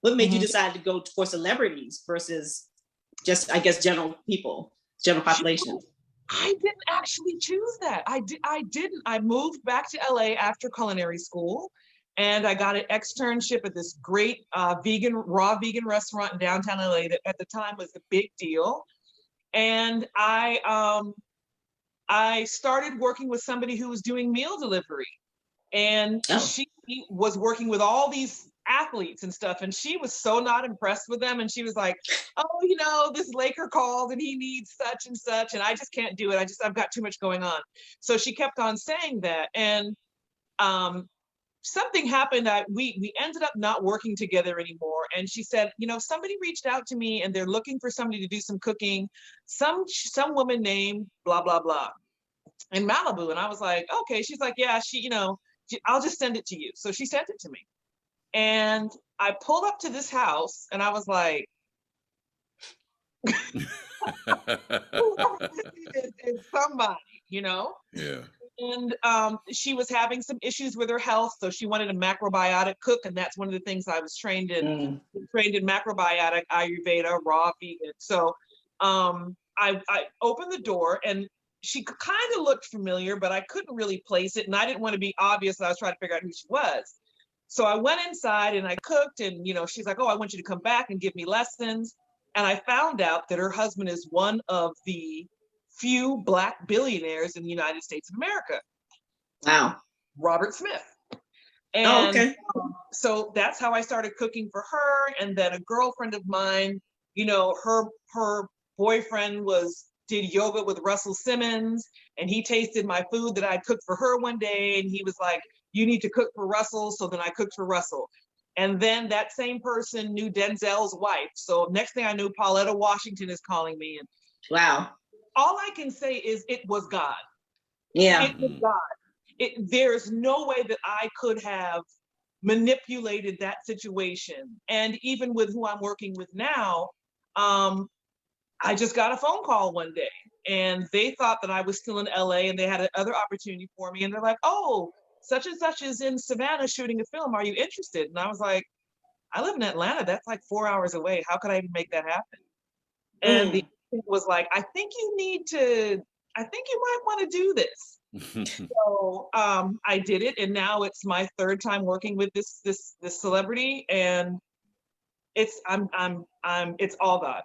What made you Mhm. decide to go for celebrities versus just, I guess, general people, general population? I didn't actually choose that. I didn't. I moved back to LA after culinary school, and I got an externship at this great raw vegan restaurant in downtown LA that at the time was a big deal. And I started working with somebody who was doing meal delivery, and Oh, she was working with all these athletes and stuff, and she was so not impressed with them, and she was like, oh, this Laker called and he needs such and such, and I just can't do it. I've got too much going on. So she kept on saying that, and um something happened that we ended up not working together anymore. And she said, somebody reached out to me and they're looking for somebody to do some cooking, some woman named blah blah blah in Malibu. And I was like, okay. She's like, yeah, I'll just send it to you. So she sent it to me. And I pulled up to this house and I was like, whoever this is somebody, you know? Yeah. And she was having some issues with her health, so she wanted a macrobiotic cook, and that's one of the things I was trained in macrobiotic, Ayurveda, raw vegan. So I opened the door, and she kind of looked familiar, but I couldn't really place it, and I didn't want to be obvious. I was trying to figure out who she was. So I went inside and I cooked, and she's like, "Oh, I want you to come back and give me lessons." And I found out that her husband is one of the few Black billionaires in the United States of America, wow. Robert Smith. Oh, And okay. so that's how I started cooking for her. And then a girlfriend of mine, her boyfriend did yoga with Russell Simmons, and he tasted my food that I cooked for her one day, and he was like, "You need to cook for Russell." So then I cooked for Russell. And then that same person knew Denzel's wife. So next thing I knew, Pauletta Washington is calling me. And Wow. all I can say is it was God. Yeah. It was God. There's no way that I could have manipulated that situation. And even with who I'm working with now, I just got a phone call one day, and they thought that I was still in LA and they had another opportunity for me. And they're like, "Oh, such and such is in Savannah shooting a film. Are you interested?" And I was like, "I live in Atlanta. That's like 4 hours away. How could I even make that happen?" And the Mm. was like, I think you might want to do this. So I did it, and now it's my third time working with this celebrity, and it's all God.